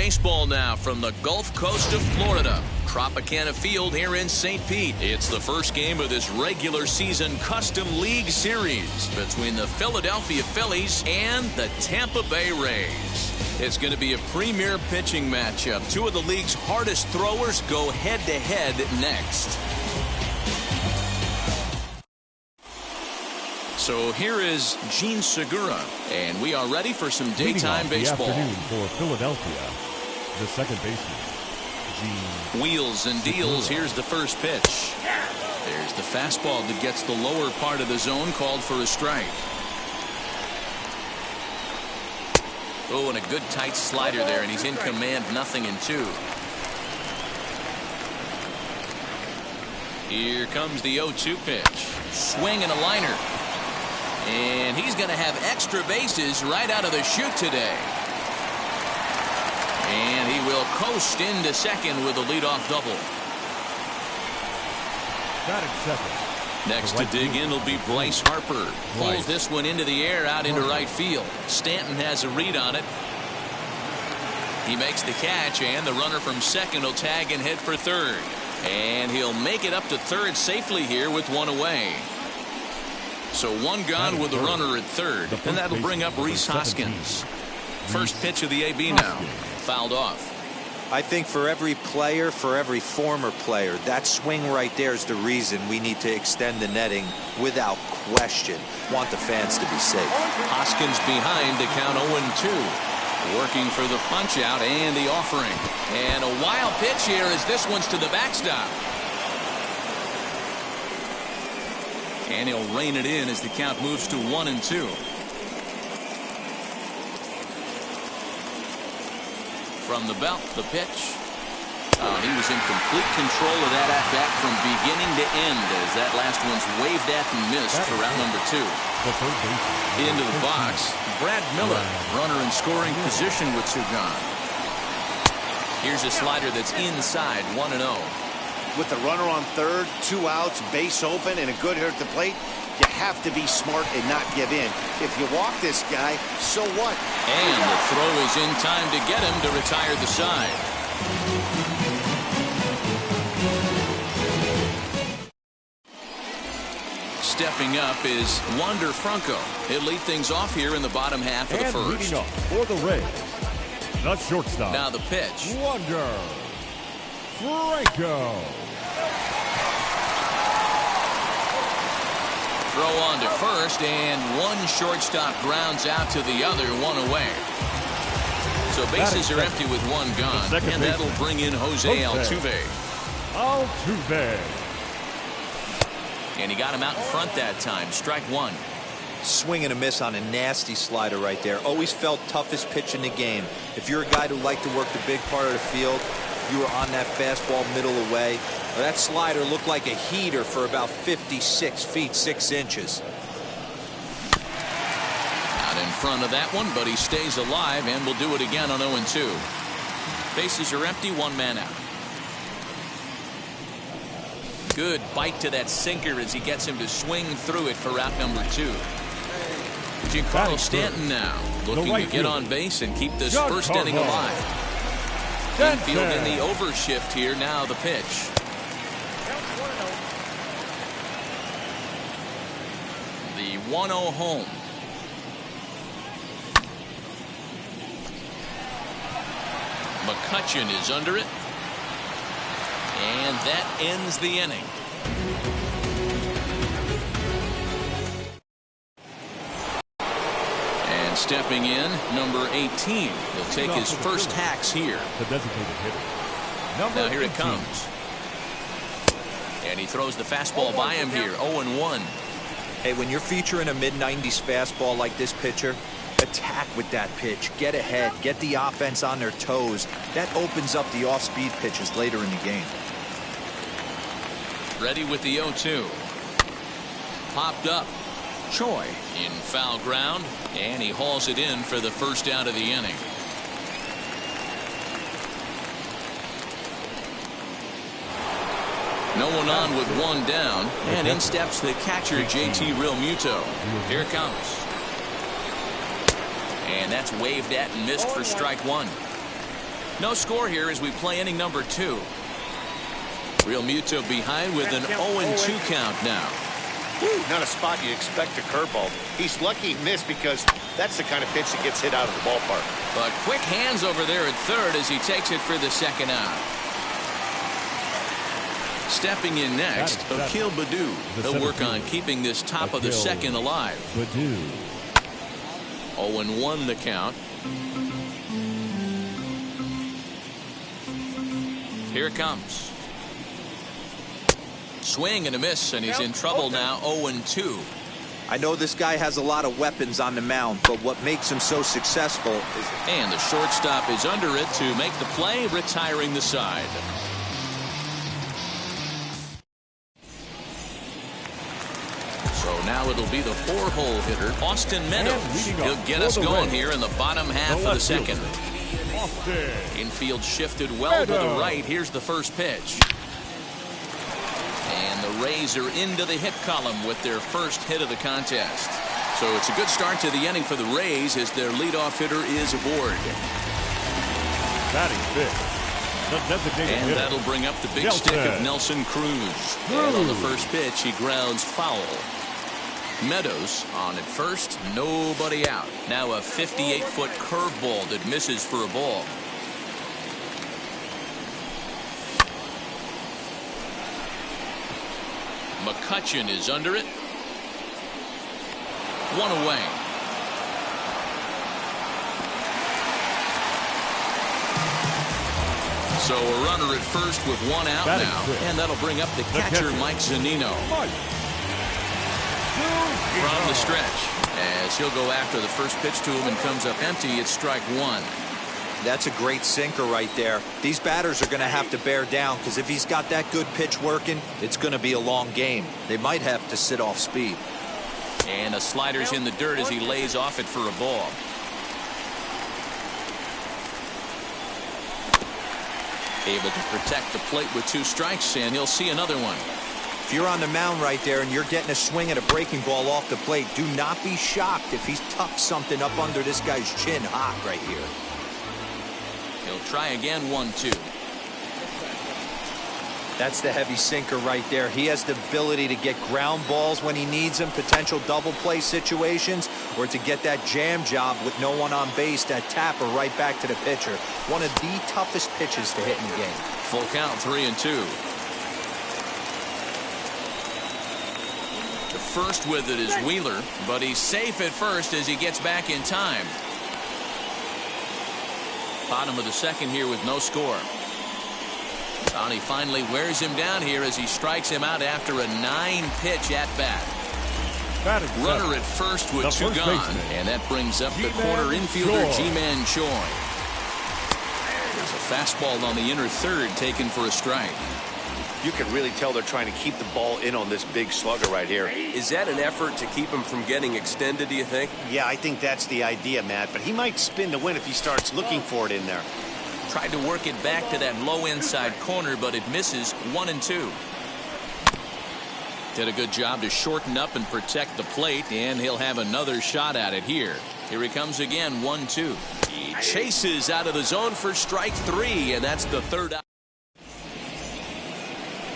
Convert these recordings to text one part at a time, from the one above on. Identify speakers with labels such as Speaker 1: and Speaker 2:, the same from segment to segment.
Speaker 1: baseball now from the Gulf Coast of Florida. Tropicana Field here in St. Pete. It's the first game of this regular season Custom League Series between the Philadelphia Phillies and the Tampa Bay Rays. It's going to be a premier pitching matchup. Two of the league's hardest throwers go head-to-head next. So here is Gene Segura, and we are ready for some daytime baseball.
Speaker 2: The afternoon for Philadelphia, the second baseman, Gene
Speaker 1: Wheels and deals. Here's the first pitch. There's the fastball that gets the lower part of the zone, called for a strike. Oh, and a good tight slider there, and he's in command, 0-2. Here comes the 0-2 pitch. Swing and a liner. And he's going to have extra bases right out of the chute today. And he will coast into second with a leadoff double.
Speaker 2: batting second.
Speaker 1: Next to dig in will be Bryce Harper. Pulls this one into the air out into right field. Stanton has a read on it. He makes the catch, and the runner from second will tag and head for third. And he'll make it up to third safely here with one away. So one gone with the runner at third, and that'll bring up Rhys Hoskins. First pitch of the AB now. Fouled off.
Speaker 3: I think for every player, for every former player, that swing right there is the reason we need to extend the netting without question. Want the fans to be safe.
Speaker 1: Hoskins behind to count 0-2. Working for the punch out and the offering. And a wild pitch here as this one's to the backstop. And he'll rein it in as the count moves to 1-2. From the belt, the pitch. He was in complete control of that at-bat from beginning to end as that last one's waved at and missed for round number 2. Into the box, Brad Miller, runner in scoring position with 2 gone. Here's a slider that's inside, 1-0.
Speaker 4: With the runner on third, 2 outs, base open, and a good hitter at the plate, you have to be smart and not give in. If you walk this guy, so what?
Speaker 1: And the throw is in time to get him to retire the side. Stepping up is Wander Franco. He'll lead things off here in the bottom half of the first.
Speaker 2: Leading off for the Rays, the shortstop.
Speaker 1: Now the pitch.
Speaker 2: Wander Franco.
Speaker 1: Throw on to first, and one shortstop grounds out to the other, 1 away. So bases are empty with 1 gone, and that'll bring in Jose Altuve. And he got him out in front that time. Strike 1.
Speaker 3: Swing and a miss on a nasty slider right there. Always felt toughest pitch in the game. If you're a guy who liked to work the big part of the field, you were on that fastball middle away. That slider looked like a heater for about 56 feet 6 inches.
Speaker 1: Out in front of that one, but he stays alive and will do it again on 0-2. Bases are empty, 1 man out. Good bite to that sinker as he gets him to swing through it for out number 2. Giancarlo Stanton now looking to get on base and keep this first inning alive. Infield in the overshift here. Now the pitch. The 1-0 home. McCutchen is under it. And that ends the inning. And stepping in, number 18. He'll take his first hacks here.
Speaker 2: The designated hitter.
Speaker 1: Now here it comes. And he throws the fastball by him here, 0-1.
Speaker 3: Hey, when you're featuring a mid-90s fastball like this pitcher, attack with that pitch. Get ahead. Get the offense on their toes. That opens up the off-speed pitches later in the game.
Speaker 1: Ready with the 0-2. Popped up. Choi in foul ground, and he hauls it in for the first out of the inning. No one on with 1 down, and in steps the catcher, JT Realmuto. Here it comes. And that's waved at and missed for strike 1. No score here as we play inning number 2. Real Muto behind with an 0-2 count now.
Speaker 4: Not a spot you expect a curveball. He's lucky he missed because that's the kind of pitch that gets hit out of the ballpark.
Speaker 1: But quick hands over there at third as he takes it for the second out. Stepping in next, Akil Baddoo. He'll work on keeping this top of the second alive. 0-1 the count. Here it comes. Swing and a miss, and he's in trouble now. 0-2.
Speaker 3: I know this guy has a lot of weapons on the mound, but what makes him so successful is...
Speaker 1: And the shortstop is under it to make the play, retiring the side. So now it'll be the 4-hole hitter, Austin Meadows. He'll get us going here in the bottom half of the second. Infield shifted well to the right. Here's the first pitch. And the Rays are into the hit column with their first hit of the contest. So it's a good start to the inning for the Rays as their leadoff hitter is aboard.
Speaker 2: Batting fifth.
Speaker 1: And that'll bring up the big stick of Nelson Cruz. And on the first pitch, he grounds foul. Meadows on at first, nobody out. Now a 58-foot curveball that misses for a ball. McCutchen is under it. 1 away. So a runner at first with 1 out now. And that'll bring up the catcher, Mike Zunino. From the stretch, as he'll go after the first pitch to him and comes up empty. It's strike 1.
Speaker 3: That's a great sinker right there. These batters are going to have to bear down because if he's got that good pitch working, it's going to be a long game. They might have to sit off speed.
Speaker 1: And a slider's in the dirt as he lays off it for a ball. Able to protect the plate with 2 strikes, and he'll see another one.
Speaker 3: If you're on the mound right there and you're getting a swing at a breaking ball off the plate, do not be shocked if he's tucked something up under this guy's chin hot right here.
Speaker 1: He'll try again. 1-2.
Speaker 3: That's the heavy sinker right there. He has the ability to get ground balls when he needs them, potential double play situations, or to get that jam job with no one on base, that tapper right back to the pitcher. One of the toughest pitches to hit in the game.
Speaker 1: Full count, 3-2. The first with it is Wheeler, but he's safe at first as he gets back in time. Bottom of the second here with no score. He finally wears him down here as he strikes him out after a 9-pitch at-bat. Runner at first with 2 gone, and that brings up the corner infielder Ji-Man Choi. There's a fastball on the inner third taken for a strike.
Speaker 4: You can really tell they're trying to keep the ball in on this big slugger right here.
Speaker 5: Is that an effort to keep him from getting extended, do you think?
Speaker 4: Yeah, I think that's the idea, Matt, but he might spin to win if he starts looking for it in there.
Speaker 1: Tried to work it back to that low inside corner, but it misses. 1-2. Did a good job to shorten up and protect the plate, and he'll have another shot at it here. Here he comes again. 1-2. He chases out of the zone for strike 3, and that's the third out.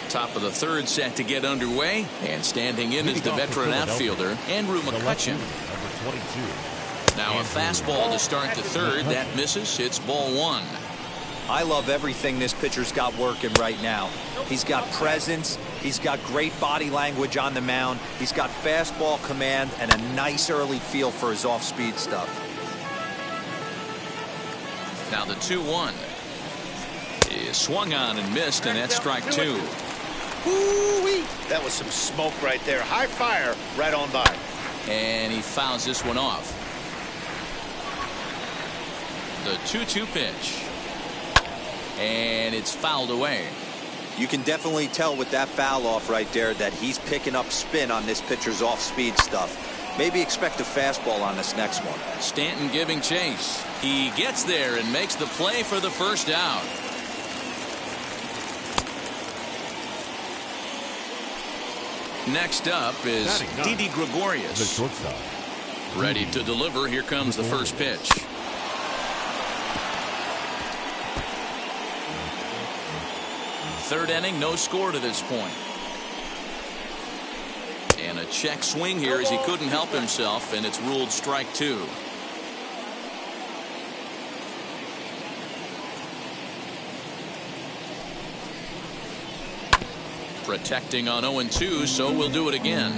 Speaker 1: Top of the third set to get underway, and standing in is the veteran outfielder Andrew McCutchen. Now a fastball to start the third. That misses. It's ball 1.
Speaker 3: I love everything this pitcher's got working right now. He's got presence. He's got great body language on the mound. He's got fastball command and a nice early feel for his off-speed stuff.
Speaker 1: Now the 2-1 is swung on and missed, and that's strike 2.
Speaker 4: Ooh-wee. That was some smoke right there. High fire right on by.
Speaker 1: And he fouls this one off. The 2-2 pitch. And it's fouled away.
Speaker 3: You can definitely tell with that foul off right there that he's picking up spin on this pitcher's off-speed stuff. Maybe expect a fastball on this next one.
Speaker 1: Stanton giving chase. He gets there and makes the play for the first out. Next up is Didi Gregorius.
Speaker 2: The shortstop.
Speaker 1: Ready to deliver. Here comes the first pitch. Third inning, no score to this point. And a check swing here as he couldn't help himself, and it's ruled strike two. Protecting on 0-2, so we'll do it again.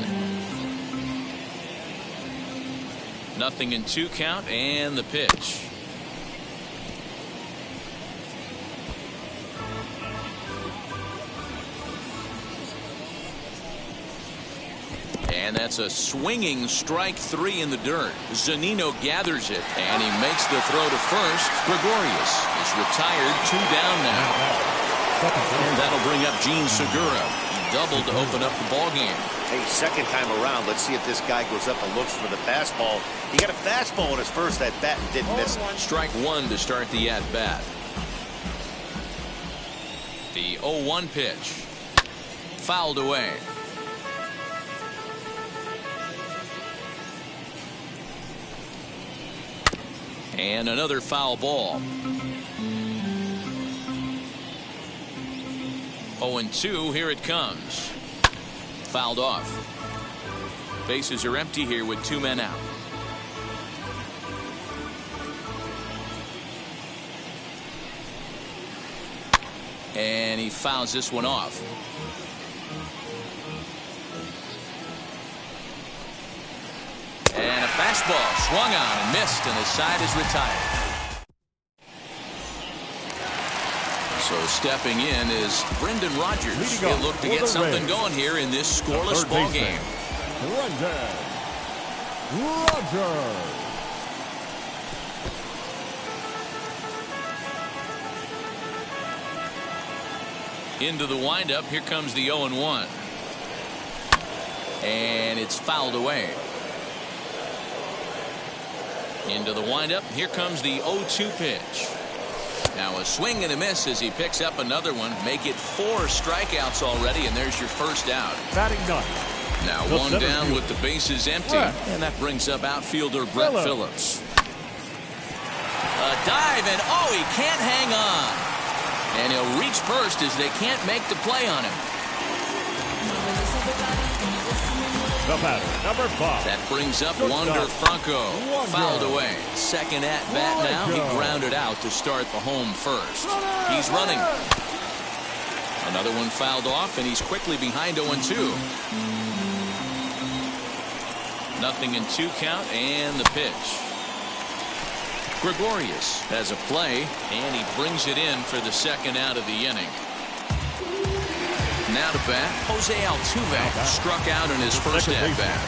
Speaker 1: 0-2 count, and the pitch. And that's a swinging strike three in the dirt. Zunino gathers it, and he makes the throw to first. Gregorius is retired, 2 down now. And that'll bring up Gene Segura. He doubled to open up the ball game.
Speaker 4: Hey, second time around, let's see if this guy goes up and looks for the fastball. He got a fastball in his first at bat and didn't miss it.
Speaker 1: Strike one to start the at bat. The 0-1 pitch. Fouled away. And another foul ball. 0-2, here it comes. Fouled off. Bases are empty here with 2 men out. And he fouls this one off. And a fastball swung on and missed, and his side is retired. So stepping in is Brendan Rodgers. He'll look to get something going here in this scoreless ball game.
Speaker 2: Brendan Rodgers.
Speaker 1: Into the windup. Here comes the 0-1. And it's fouled away. Into the windup. Here comes the 0-2 pitch. Now a swing and a miss as he picks up another one. Make it 4 strikeouts already, and there's your first out.
Speaker 2: Batting ninth.
Speaker 1: Now one down with the bases empty. And that brings up outfielder Brett Phillips. A dive, and oh, he can't hang on. And he'll reach first as they can't make the play on him.
Speaker 2: The batter, number 5.
Speaker 1: That brings up Wander Franco. Fouled away. Second at bat now. He grounded out to start the home first. He's running. Another one fouled off, and he's quickly behind 0-2. 0-2 count, and the pitch. Gregorius has a play, and he brings it in for the second out of the inning. Now to bat, Jose Altuve struck out in his first at bat.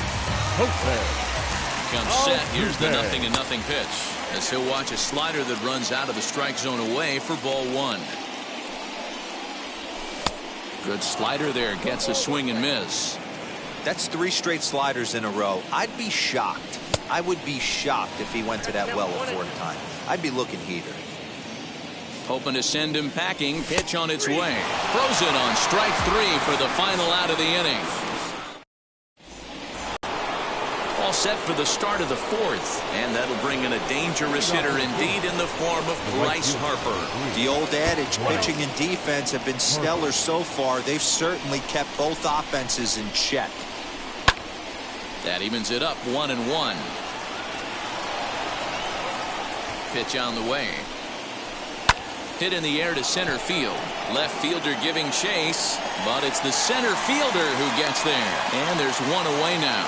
Speaker 1: Comes set. Here's the 0-0 pitch as he'll watch a slider that runs out of the strike zone away for ball 1. Good slider there, gets a swing and miss.
Speaker 3: That's 3 straight sliders in a row. I'd be shocked. I would be shocked if he went to that well a 4th time. I'd be looking heater.
Speaker 1: Hoping to send him packing. Pitch on its way. Throws it on strike 3 for the final out of the inning. All set for the start of the 4th. And that'll bring in a dangerous hitter indeed in the form of Bryce Harper.
Speaker 3: The old adage, pitching and defense have been stellar so far. They've certainly kept both offenses in check.
Speaker 1: That evens it up 1-1. Pitch on the way. Hit in the air to center field. Left fielder giving chase, but it's the center fielder who gets there. And there's one away now.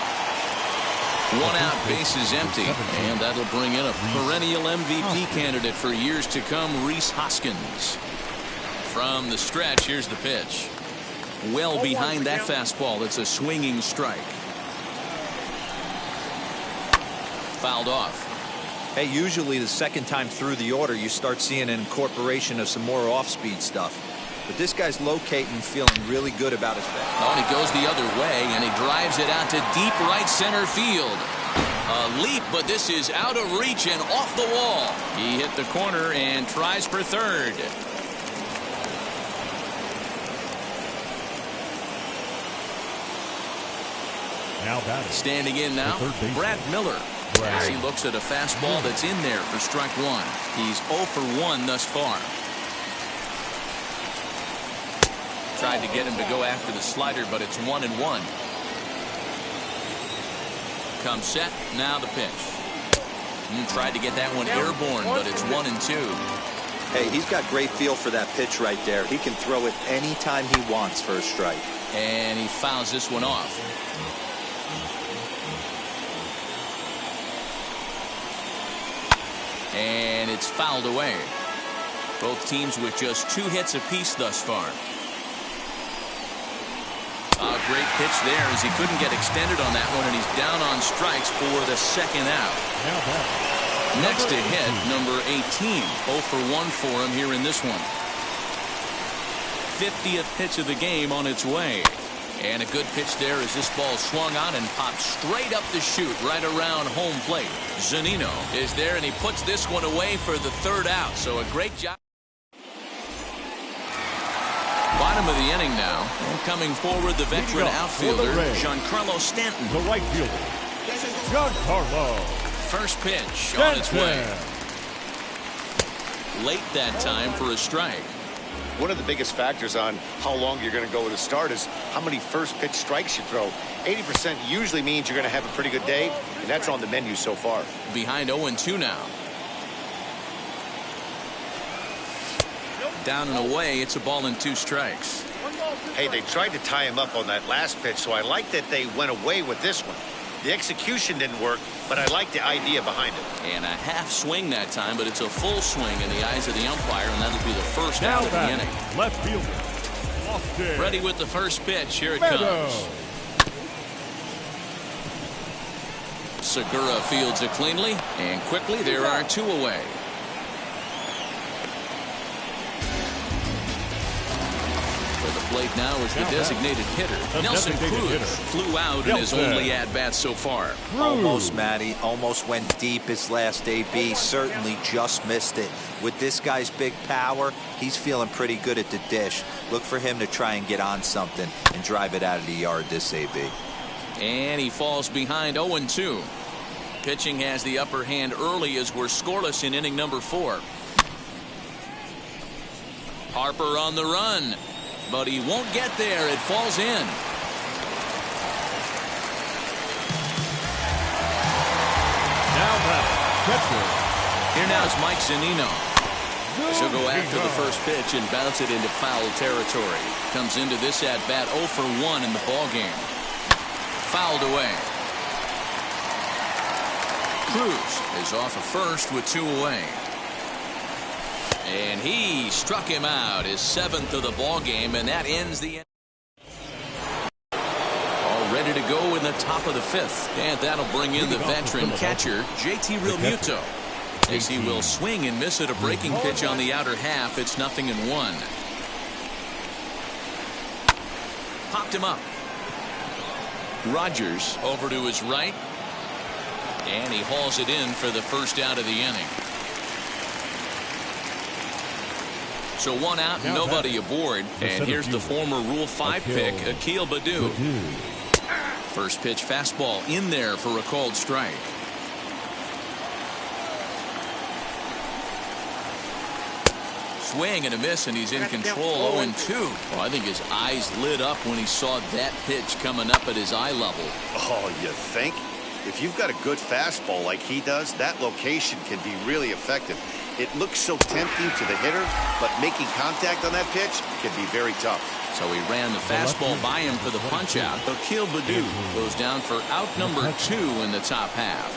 Speaker 1: One out, bases empty. And that'll bring in a perennial MVP candidate for years to come, Rhys Hoskins. From the stretch, here's the pitch. Well behind that fastball. It's a swinging strike. Fouled off.
Speaker 3: Hey, usually the second time through the order, you start seeing an incorporation of some more off-speed stuff. But this guy's locating, feeling really good about his bat.
Speaker 1: Oh, and he goes the other way, and he drives it out to deep right center field. A leap, but this is out of reach and off the wall. He hit the corner and tries for third.
Speaker 2: Now batting.
Speaker 1: Standing in now, Brad Miller. As he looks at a fastball that's in there for strike 1. He's 0 for 1 thus far. Tried to get him to go after the slider, but it's 1-1. Comes set. Now the pitch. Tried to get that one airborne, but it's 1-2.
Speaker 3: Hey, he's got great feel for that pitch right there. He can throw it anytime he wants for a strike.
Speaker 1: And he fouls this one off. And it's fouled away. Both teams with just 2 hits apiece thus far. A great pitch there as he couldn't get extended on that one, and he's down on strikes for the second out. Next to hit, number 18. 0 for 1 for him here in this one. 50th pitch of the game on its way. And a good pitch there as this ball swung on and popped straight up the chute right around home plate. Zunino is there, and he puts this one away for the third out. So a great job. Bottom of the inning now. And coming forward, the veteran outfielder, Giancarlo Stanton.
Speaker 2: The right fielder, Giancarlo.
Speaker 1: First pitch on its way. Late that time for a strike.
Speaker 4: One of the biggest factors on how long you're going to go with a start is how many first pitch strikes you throw. 80% usually means you're going to have a pretty good day, and that's on the menu so far.
Speaker 1: Behind 0-2 now. Down and away, it's a ball and 2 strikes.
Speaker 4: Hey, they tried to tie him up on that last pitch, so I like that they went away with this one. The execution didn't work, but I like the idea behind it.
Speaker 1: And a half swing that time, but it's a full swing in the eyes of the umpire, and that'll be the first out of the inning.
Speaker 2: Left fielder,
Speaker 1: ready with the first pitch. Here it comes. Segura fields it cleanly, and quickly there are 2 away. Plate now is the designated hitter. Nelson Cruz flew out in his only at-bat so far.
Speaker 3: Almost, Matty. Almost went deep his last AB. Certainly just missed it. With this guy's big power, he's feeling pretty good at the dish. Look for him to try and get on something and drive it out of the yard this AB.
Speaker 1: And he falls behind 0-2. Pitching has the upper hand early as we're scoreless in inning number 4. Harper on the run. But he won't get there. It falls in. Here now is Mike Zunino. She'll go after the first pitch and bounce it into foul territory. Comes into this at bat 0 for 1 in the ball game. Fouled away. Cruz is off of first with 2 away. And he struck him out, his 7th of the ball game, and that ends the inning. All ready to go in the top of the 5th, and that'll bring in the veteran catcher, JT Realmuto, as he will swing and miss at a breaking pitch on the outer half. It's 0-1. Popped him up. Rogers over to his right, and he hauls it in for the first out of the inning. So 1 out, nobody aboard. And here's the former Rule 5 pick, Akil Baddoo. First pitch fastball in there for a called strike. Swing and a miss, and he's in control. 0-2. Well, I think his eyes lit up when he saw that pitch coming up at his eye level.
Speaker 4: Oh, you think? If you've got a good fastball like he does, that location can be really effective. It looks so tempting to the hitter, but making contact on that pitch can be very tough.
Speaker 1: So he ran the fastball by him for the punch out. Akil Baddoo goes down for out number 2 in the top half.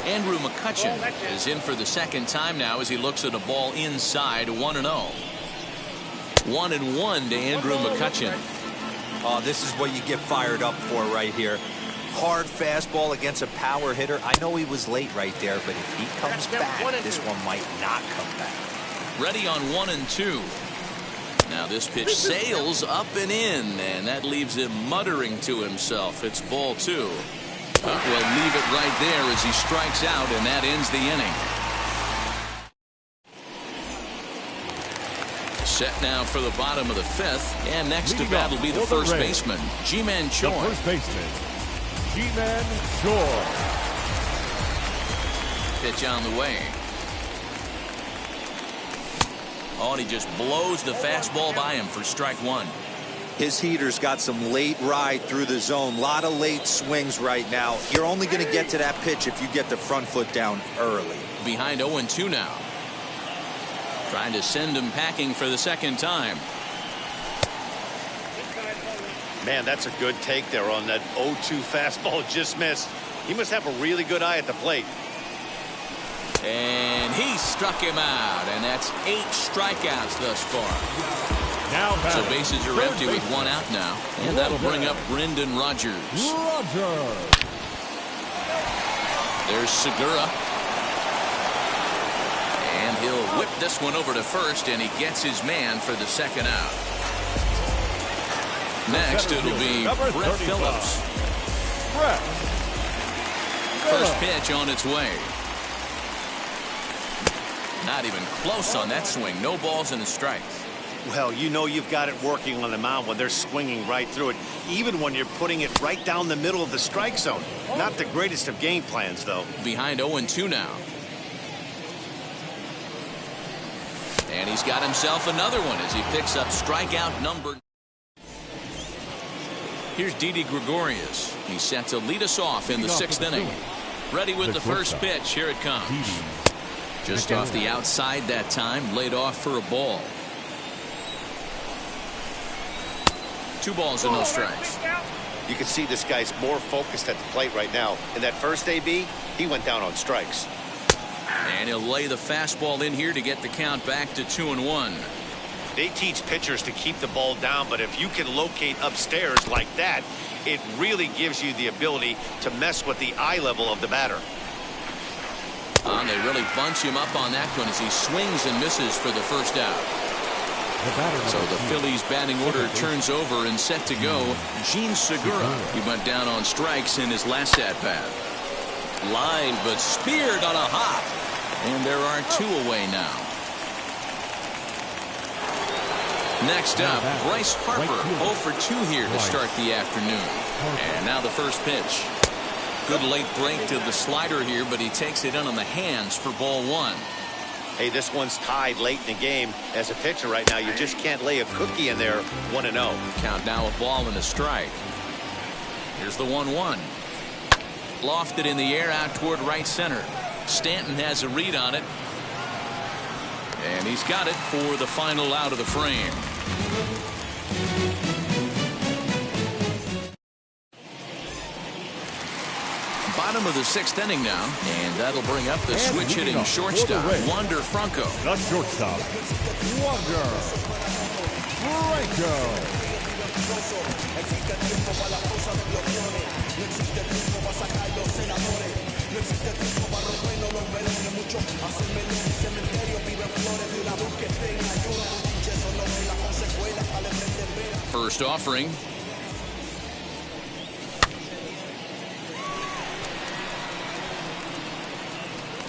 Speaker 1: Andrew McCutchen is in for the second time now as he looks at a ball inside. 1-0. 1-1 to Andrew McCutchen.
Speaker 3: Oh, this is what you get fired up for right here. Hard fastball against a power hitter. I know he was late right there, but if he comes back, this one might not come back.
Speaker 1: Ready on 1-2. Now this pitch sails up and in, and that leaves him muttering to himself. It's ball 2. We'll leave it right there as he strikes out, and that ends the inning. Set now for the bottom of the 5th, and next to bat will be the first baseman, Ji-Man Choi.
Speaker 2: The first baseman, Ji-Man Choi. Pitch
Speaker 1: on the way. Oh, and he just blows the fastball by him for strike one.
Speaker 3: His heater's got some late ride through the zone. A lot of late swings right now. You're only going to get to that pitch if you get the front foot down early.
Speaker 1: Behind 0-2 now. Trying to send him packing for the second time.
Speaker 4: Man, that's a good take there on that 0-2 fastball. Just missed. He must have a really good eye at the plate.
Speaker 1: And he struck him out, and that's 8 strikeouts thus far.
Speaker 2: Now
Speaker 1: so bases are empty with 1 out now, and that'll bring up Brendan Rodgers. There's Segura. And he'll whip this one over to first, and he gets his man for the second out. Next, it'll be Brett Phillips. First pitch on its way. Not even close on that swing. No balls and a strike.
Speaker 4: Well, you know you've got it working on the mound when they're swinging right through it, even when you're putting it right down the middle of the strike zone. Not the greatest of game plans, though.
Speaker 1: Behind 0-2 now. And he's got himself another one as he picks up strikeout number. Here's Didi Gregorius. He's set to lead us off in the 6th inning. Ready with the first pitch. Here it comes. Just off the outside that time. Laid off for a ball. 2 balls and no strikes.
Speaker 4: You can see this guy's more focused at the plate right now. In that first AB, he went down on strikes.
Speaker 1: And he'll lay the fastball in here to get the count back to 2-1.
Speaker 4: They teach pitchers to keep the ball down, but if you can locate upstairs like that, it really gives you the ability to mess with the eye level of the batter.
Speaker 1: And they really bunch him up on that one as he swings and misses for the first out. So the Phillies batting order turns over and set to go. Gene Segura. He went down on strikes in his last at-bat. Lined but speared on a hop. And there are 2 away now. Next up, Bryce Harper, 0 for 2 here to start the afternoon. And now the first pitch. Good late break to the slider here, but he takes it in on the hands for ball 1.
Speaker 4: Hey, this one's tied late in the game. As a pitcher right now, you just can't lay a cookie in there. 1-0.
Speaker 1: Count now a ball and a strike. Here's the 1-1. Lofted in the air out toward right center. Stanton has a read on it. And he's got it for the final out of the frame. Bottom of the 6th inning now, and that'll bring up the switch hitting shortstop, Wander Franco.
Speaker 2: The shortstop, Wander Franco.
Speaker 1: First offering.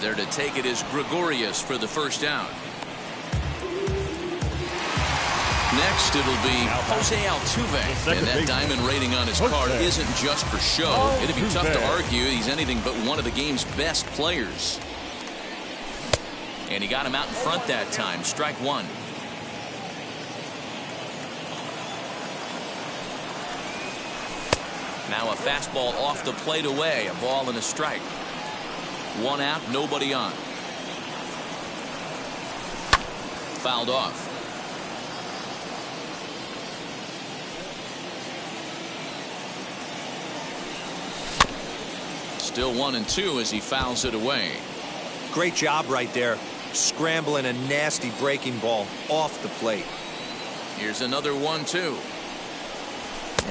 Speaker 1: There to take it is Gregorius for the first out. Next, it'll be Jose Altuve. And that diamond rating on his card isn't just for show. It'd be tough to argue he's anything but one of the game's best players. And he got him out in front that time. Strike 1. Now a fastball off the plate away. A ball and a strike. 1 out, nobody on. Fouled off. Still 1-2 as he fouls it away.
Speaker 3: Great job right there. Scrambling a nasty breaking ball off the plate.
Speaker 1: Here's another 1-2.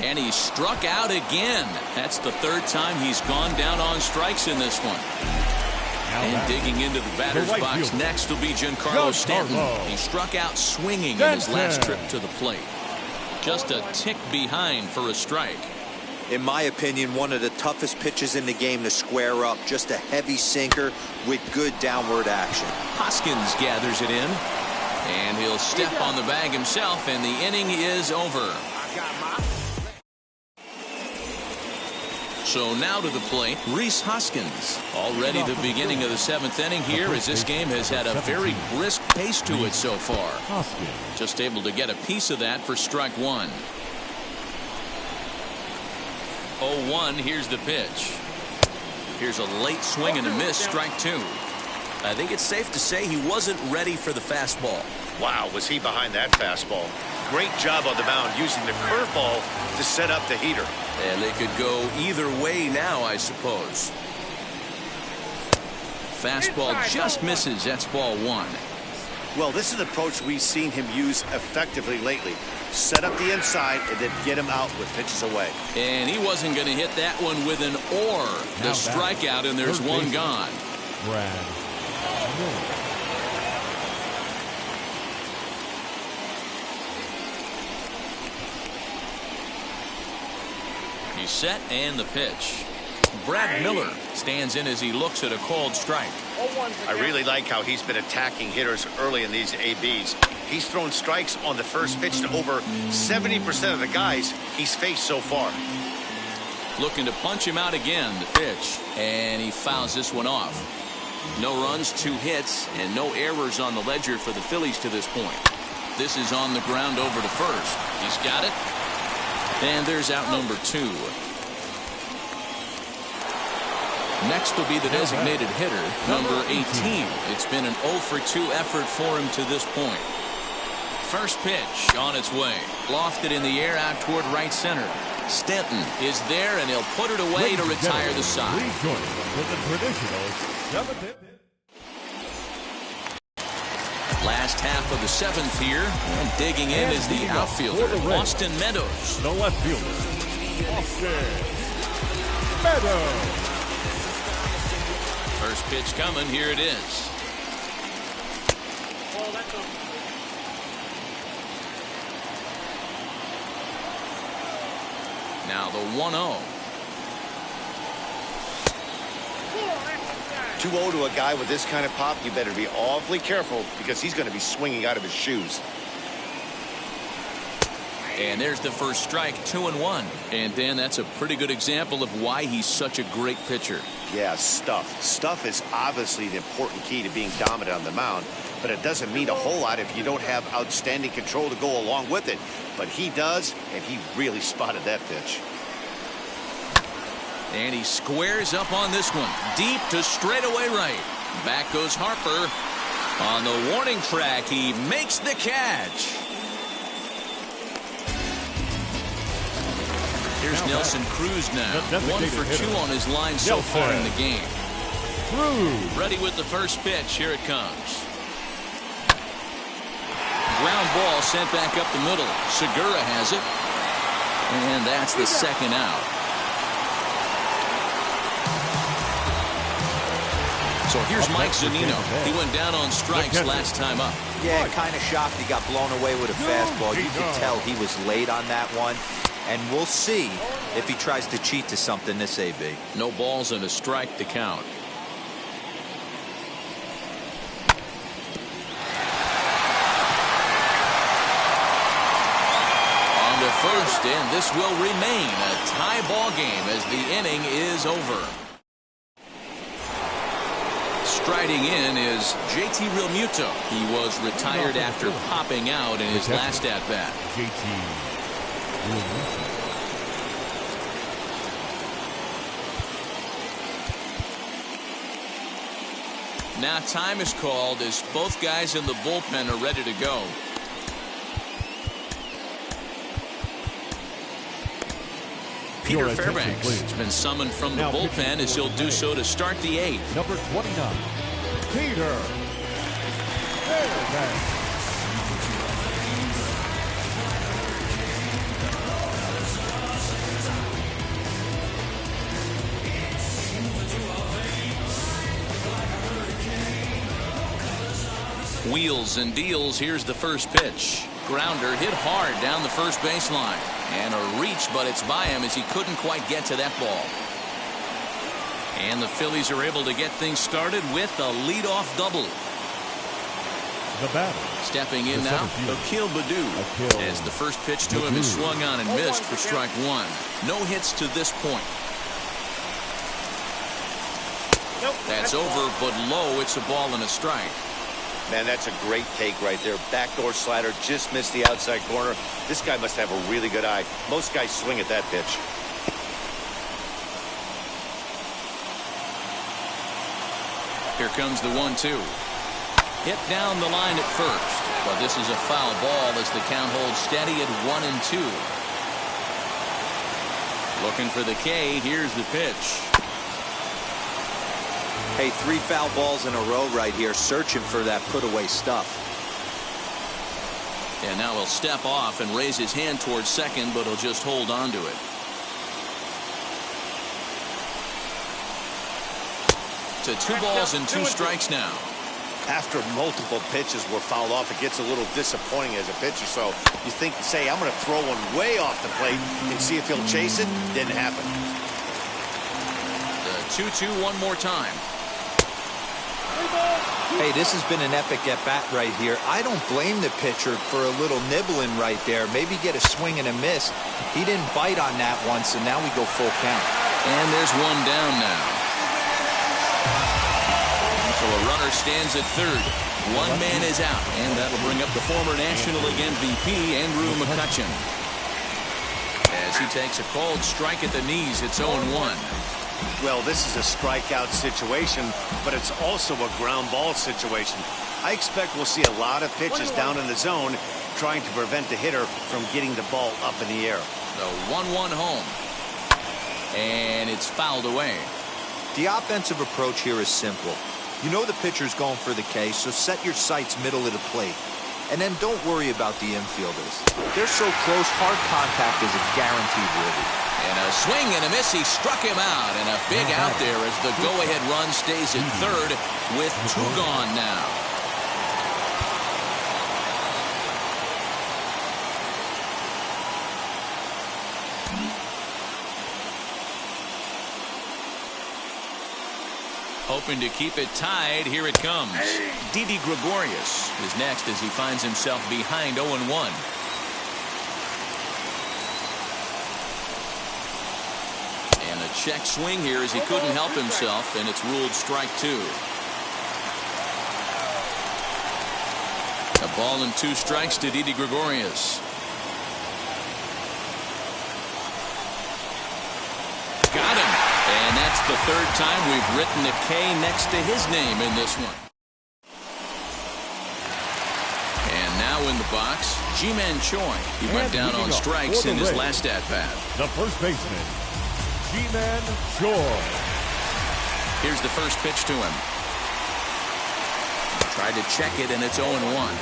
Speaker 1: And he struck out again. That's the 3rd time he's gone down on strikes in this one. And digging into the batter's box next will be Giancarlo Stanton. He struck out swinging in his last trip to the plate. Just a tick behind for a strike.
Speaker 3: In my opinion, one of the toughest pitches in the game to square up. Just a heavy sinker with good downward action.
Speaker 1: Hoskins gathers it in. And he'll step on the bag himself, and the inning is over. So now to the plate, Rhys Hoskins. Already the beginning of the 7th inning here, as this game has had a very brisk pace to it so far. Just able to get a piece of that for strike one. 0-1, here's the pitch. Here's a late swing and a miss, strike two.
Speaker 5: I think it's safe to say he wasn't ready for the fastball.
Speaker 4: Wow, was he behind that fastball. Great job on the mound using the curveball to set up the heater.
Speaker 5: And they could go either way now, I suppose.
Speaker 1: Fastball just misses. That's ball one.
Speaker 4: Well, this is an approach we've seen him use effectively lately. Set up the inside and then get him out with pitches away.
Speaker 1: And he wasn't going to hit that one with an or. The strikeout, and there's one gone.
Speaker 2: Brad Miller.
Speaker 1: He's set, and the pitch. Brad Miller stands in as he looks at a called strike.
Speaker 4: I really like how he's been attacking hitters early in these ABs. He's thrown strikes on the first pitch to over 70% of the guys he's faced so far.
Speaker 1: Looking to punch him out again. The pitch, and he fouls this one off. No runs, 2 hits, and no errors on the ledger for the Phillies to this point. This is on the ground over to first. He's got it. And there's out number 2. Next will be the designated hitter, number 18. It's been an 0 for 2 effort for him to this point. First pitch on its way. Lofted in the air out toward right center. Stanton is there, and he'll put it away to retire the side. Last half of the 7th here, and digging in is the outfielder, Austin Meadows.
Speaker 2: The left fielder, Austin Meadows.
Speaker 1: First pitch coming, here it is. Now the 1-0.
Speaker 4: 2-0 to a guy with this kind of pop, you better be awfully careful because he's going to be swinging out of his shoes.
Speaker 1: And there's the first strike, 2-1. And Dan, that's a pretty good example of why he's such a great pitcher.
Speaker 4: Yeah, stuff. Stuff is obviously the important key to being dominant on the mound, but it doesn't mean a whole lot if you don't have outstanding control to go along with it. But he does, and he really spotted that pitch.
Speaker 1: And he squares up on this one. Deep to straightaway right. Back goes Harper. On the warning track, he makes the catch. Here's Nelson Cruz now. 1 for 2 on his line so far in the game. Ready with the first pitch. Here it comes. Ground ball sent back up the middle. Segura has it. And that's the second out. So here's Mike Zunino. He went down on strikes last time up.
Speaker 3: Yeah, kind of shocked he got blown away with a fastball. You could tell he was late on that one. And we'll see if he tries to cheat to something this AB.
Speaker 1: No balls and a strike to count. On to first, and this will remain a tie ball game as the inning is over. Striding in is JT Realmuto. He was retired after popping out in his last at-bat. Now time is called as both guys in the bullpen are ready to go. Peter Fairbanks has been summoned from the bullpen as he'll do so to start the 8th.
Speaker 2: Number 29, Peter Fairbanks.
Speaker 1: Wheels and deals. Here's the first pitch. Grounder hit hard down the first baseline. And a reach, but it's by him as he couldn't quite get to that ball. And the Phillies are able to get things started with a leadoff double.
Speaker 2: The batter.
Speaker 1: Stepping in now, Akil Baddoo. As the first pitch to him is swung on and missed for strike 1. No hits to this point. It's over, but low. It's a ball and a strike.
Speaker 4: Man, that's a great take right there. Backdoor slider, just missed the outside corner. This guy must have a really good eye. Most guys swing at that pitch.
Speaker 1: Here comes the 1-2. Hit down the line at first, but this is a foul ball as the count holds steady at 1-2. Looking for the K. Here's the pitch.
Speaker 3: Hey, 3 foul balls in a row right here, searching for that put-away stuff.
Speaker 1: And now he'll step off and raise his hand towards second, but he'll just hold on to it. To 2 balls and 2 strikes now.
Speaker 4: After multiple pitches were fouled off, it gets a little disappointing as a pitcher. So you think, say, I'm going to throw one way off the plate and see if he'll chase it. Didn't happen.
Speaker 1: The 2-2 one more time.
Speaker 3: Hey, this has been an epic at-bat right here. I don't blame the pitcher for a little nibbling right there. Maybe get a swing and a miss. He didn't bite on that one, so now we go full count.
Speaker 1: And there's one down now. So a runner stands at third. One man is out, and that'll bring up the former National League MVP, Andrew McCutchen. As he takes a cold strike at the knees, it's 0-1.
Speaker 4: Well, this is a strikeout situation, but it's also a ground ball situation. I expect we'll see a lot of pitches down in the zone trying to prevent the hitter from getting the ball up in the air.
Speaker 1: The 1-1 home. And it's fouled away.
Speaker 3: The offensive approach here is simple. You know the pitcher's going for the K, so set your sights middle of the plate. And then don't worry about the infielders. They're so close, hard contact is a guaranteed worthy.
Speaker 1: And a swing and a miss. He struck him out. And a big out there as the go-ahead run stays at third with 2 gone now. Hoping to keep it tied. Here it comes. Didi Gregorius is next as he finds himself behind 0-1. And a check swing here as he couldn't help himself, and it's ruled strike 2. A ball and 2 strikes to Didi Gregorius. Got him. And that's the 3rd time we've written a K next to his name in this one. And now in the box, Ji-Man Choi. He went down on strikes in his last at-bat.
Speaker 2: The first baseman, Ji-Man Choi.
Speaker 1: Here's the first pitch to him. Tried to check it, and it's 0-1.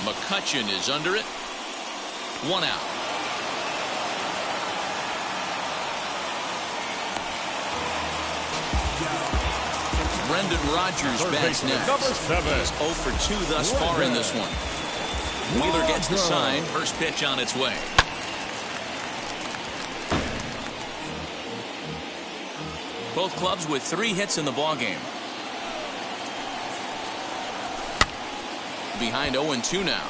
Speaker 1: McCutchen is under it. 1 out. Brendan Rodgers bats next.
Speaker 2: Number 7.
Speaker 1: He's 0 for 2 thus far in this one. Wheeler gets the sign. First pitch on its way. Both clubs with 3 hits in the ballgame. Behind 0-2 now.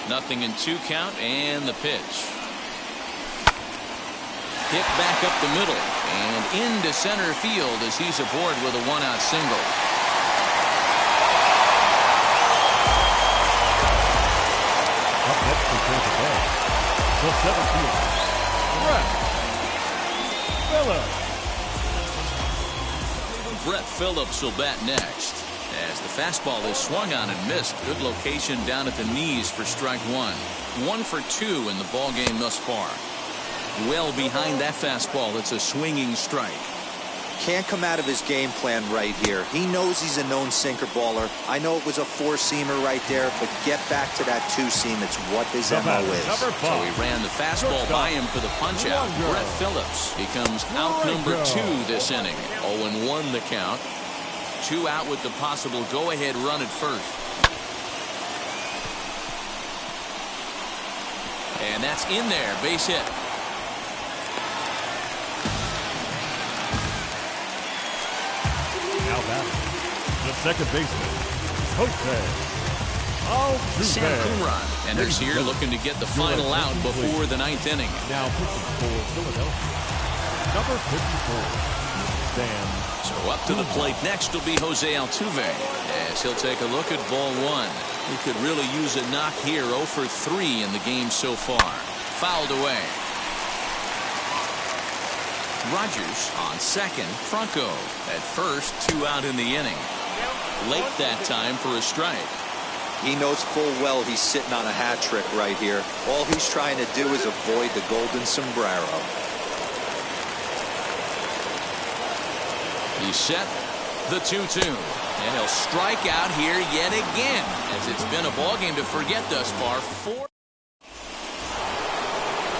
Speaker 1: Nothing in 2 count, and the pitch. Hit back up the middle and into center field as he's aboard with a 1-out single.
Speaker 2: Up next to Tampa Bay, the 7th fielder, Brett Phillips.
Speaker 1: Brett Phillips will bat next as the fastball is swung on and missed. Good location down at the knees for strike 1. 1 for 2 in the ball game thus far. Well behind that fastball. It's a swinging strike.
Speaker 3: Can't come out of his game plan right here. He knows he's a known sinker baller. I know it was a 4-seamer right there, but get back to that 2-seam. It's what his MO is.
Speaker 1: So he ran the fastball by him for the punch-out. Brett Phillips becomes out number 2 this inning. 0-1 the count. 2 out with the possible go-ahead run at first. And that's in there. Base hit.
Speaker 2: Now batting, The second baseman, Jose
Speaker 1: Sam
Speaker 2: Altuve.
Speaker 1: Coonrod enters here looking to get the final out before the ninth inning.
Speaker 2: Now pitching for Philadelphia, number 54, Sam.
Speaker 1: So up to the plate next will be Jose Altuve as he'll take a look at ball one. He could really use a knock here. 0 for 3 in the game so far. Fouled away. Rogers on second. Franco at first. 2 out in the inning. Late that time for a strike.
Speaker 3: He knows full well he's sitting on a hat trick right here. All he's trying to do is avoid the golden sombrero.
Speaker 1: He's set the 2-2. And he'll strike out here yet again, as it's been a ballgame to forget thus far.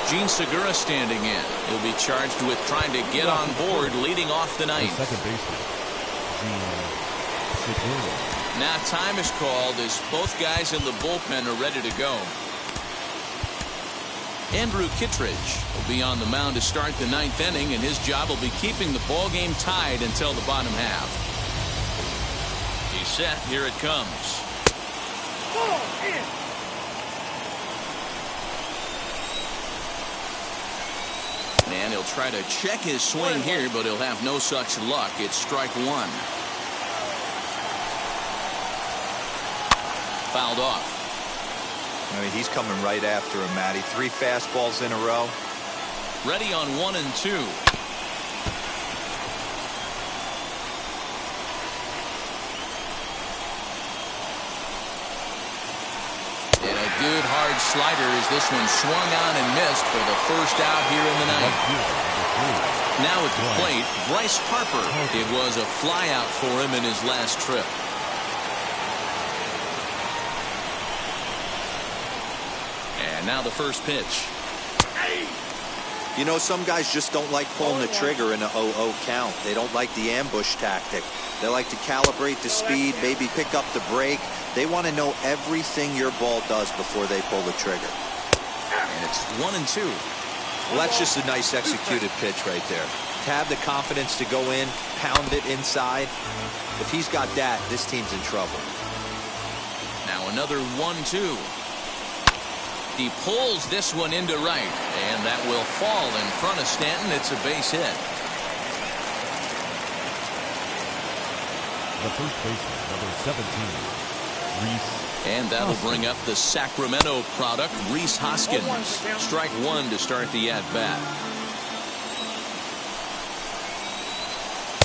Speaker 1: Gene Segura standing in. He'll be charged with trying to get on board, leading off the ninth.
Speaker 2: Second baseman, Gene Segura.
Speaker 1: Now time is called as both guys in the bullpen are ready to go. Andrew Kittredge will be on the mound to start the ninth inning, and his job will be keeping the ballgame tied until the bottom half. He's set. Here it comes. And he'll try to check his swing here, but he'll have no such luck. It's strike one. Fouled off.
Speaker 3: I mean, he's coming right after him, Matty. 3 fastballs in a row.
Speaker 1: Ready on 1 and 2. And a good hard slider as this one swung on and missed for the first out here in the ninth. Now at the plate, Bryce Harper. It was a flyout for him in his last trip. And now the first pitch.
Speaker 3: You know, some guys just don't like pulling the trigger in a 0-0 count. They don't like the ambush tactic. They like to calibrate the speed, maybe pick up the break. They want to know everything your ball does before they pull the trigger.
Speaker 1: And it's 1 and 2.
Speaker 3: Well, that's just a nice executed pitch right there. To have the confidence to go in, pound it inside. If he's got that, this team's in trouble.
Speaker 1: Now another 1-2. He pulls this one into right, and that will fall in front of Stanton. It's a base hit.
Speaker 2: The first baseman, number 17, Rhys.
Speaker 1: And that'll bring up the Sacramento product, Rhys Hoskins. Strike one to start the at-bat.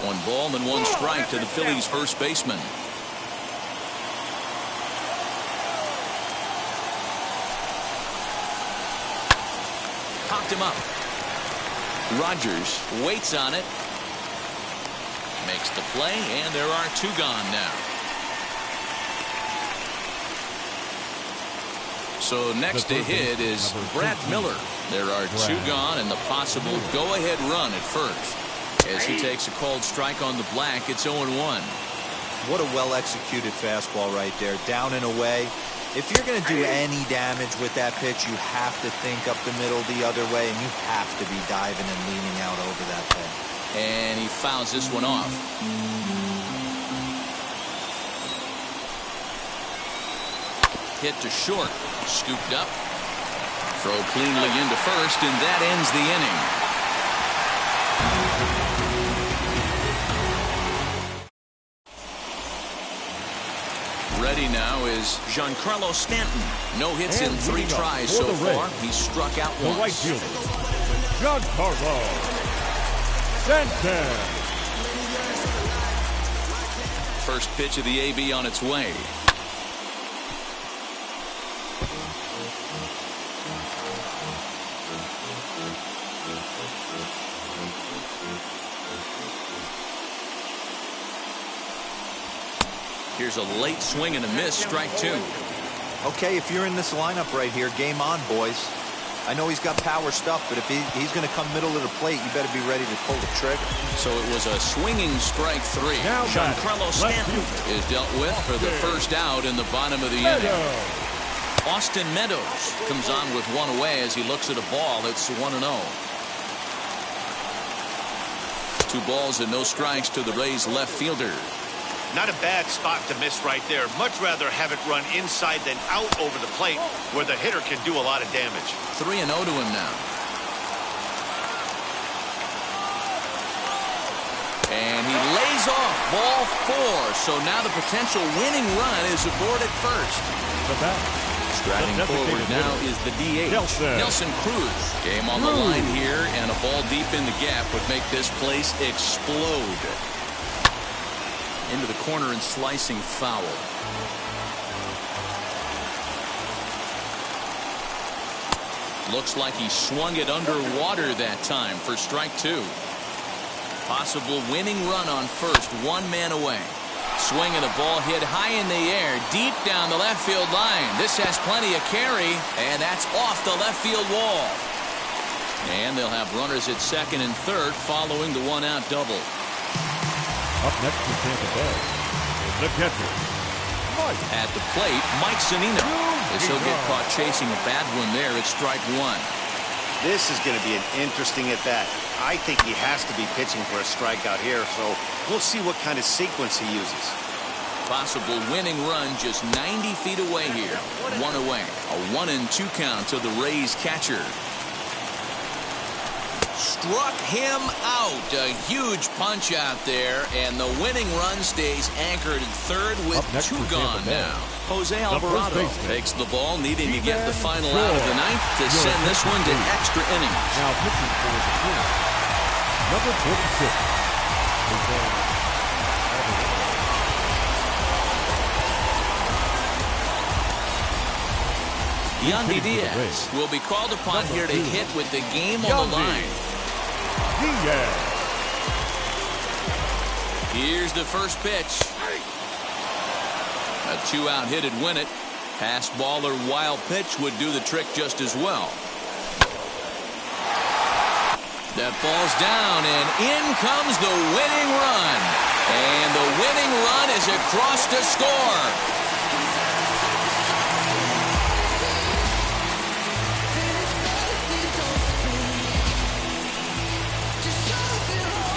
Speaker 1: 1 ball and 1 strike to the Phillies' first baseman. Popped him up. Rogers waits on it. Makes the play, and there are 2 gone now. So next to hit is Brad Miller. There are 2 gone and the possible go-ahead run at first. As he takes a cold strike on the black, it's 0-1.
Speaker 3: What a well-executed fastball right there. Down and away. If you're going to do any damage with that pitch, you have to think up the middle the other way, and you have to be diving and leaning out over that thing.
Speaker 1: And he fouls this one off. Hit to short. Scooped up. Throw cleanly into first, and that ends the inning. Ready now is Giancarlo Stanton. No hits in 3 tries so far. He's struck out
Speaker 2: The
Speaker 1: once.
Speaker 2: right fielder, Giancarlo Stanton.
Speaker 1: First pitch of the AB on its way. Here's a late swing and a miss. Strike 2.
Speaker 3: Okay, if you're in this lineup right here, game on, boys. I know he's got power stuff, but if he's going to come middle of the plate, you better be ready to pull the trigger.
Speaker 1: So it was a swinging strike 3.
Speaker 2: Now
Speaker 1: Giancarlo Stanton is dealt with for the first out in the bottom of the inning. Austin Meadows comes on with 1 away as he looks at a ball. It's 1-0. 2 balls and no strikes to the Rays left fielder.
Speaker 4: Not a bad spot to miss right there. Much rather have it run inside than out over the plate where the hitter can do a lot of damage.
Speaker 1: 3-0 to him now. And he lays off ball 4. So now the potential winning run is aboard at first.
Speaker 2: The bat.
Speaker 1: Striding forward now is the DH. Nelson Cruz. Game on the line here, and a ball deep in the gap would make this place explode. Into the corner and slicing foul. Looks like he swung it underwater that time for strike 2. Possible winning run on first, 1 man away. Swinging a ball hit high in the air, deep down the left field line. This has plenty of carry, and that's off the left field wall. And they'll have runners at second and third following the 1-out double.
Speaker 2: Up next to Tampa Bay, the catcher, Mike.
Speaker 1: At the plate, Mike Zunino. This will get caught chasing a bad one there at strike 1.
Speaker 4: This is going to be an interesting at bat. I think he has to be pitching for a strikeout here, so we'll see what kind of sequence he uses.
Speaker 1: Possible winning run just 90 feet away here. 1 away. A 1-2 count to the Rays catcher. Struck him out. A huge punch out there, and the winning run stays anchored at third with 2 gone now. Jose Alvarado takes the ball, needing to get the final out of the 9th to send this one to extra innings.
Speaker 2: Now pitching for the team, number 46.
Speaker 1: Yandy Diaz will be called upon here to hit with the game on the line. Here's the first pitch. A 2-out hit'd win it. Pass ball or wild pitch would do the trick just as well. That ball's down, and in comes the winning run. And the winning run is across to score.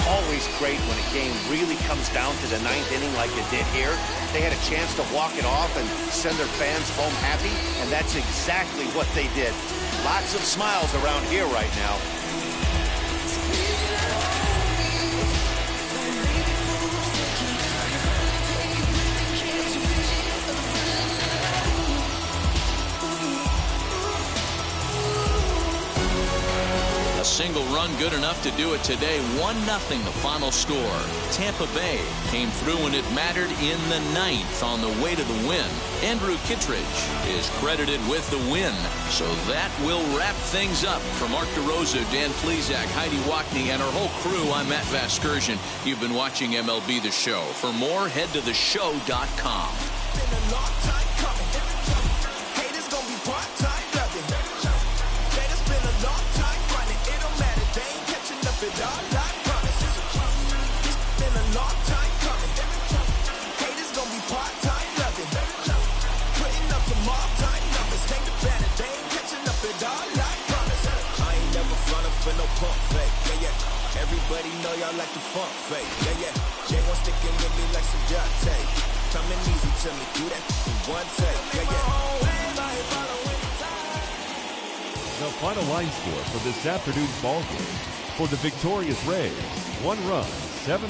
Speaker 4: Always great when a game really comes down to the 9th inning like it did here. They had a chance to walk it off and send their fans home happy, and that's exactly what they did. Lots of smiles around here right now.
Speaker 1: Single run good enough to do it today. 1-0 the final score. Tampa Bay came through when it mattered in the 9th on the way to the win. Andrew Kittredge is credited with the win. So that will wrap things up. For Mark DeRosa, Dan Plesac, Heidi Wackney, and our whole crew, I'm Matt Vasgersian. You've been watching MLB The Show. For more, head to theshow.com.
Speaker 6: Everybody know y'all like the funk fake. They won't stick in with me like some duct tape. Coming easy to me, do that in one take.
Speaker 2: The final line score for this afternoon's ball game for the victorious Rays: 1 run, 7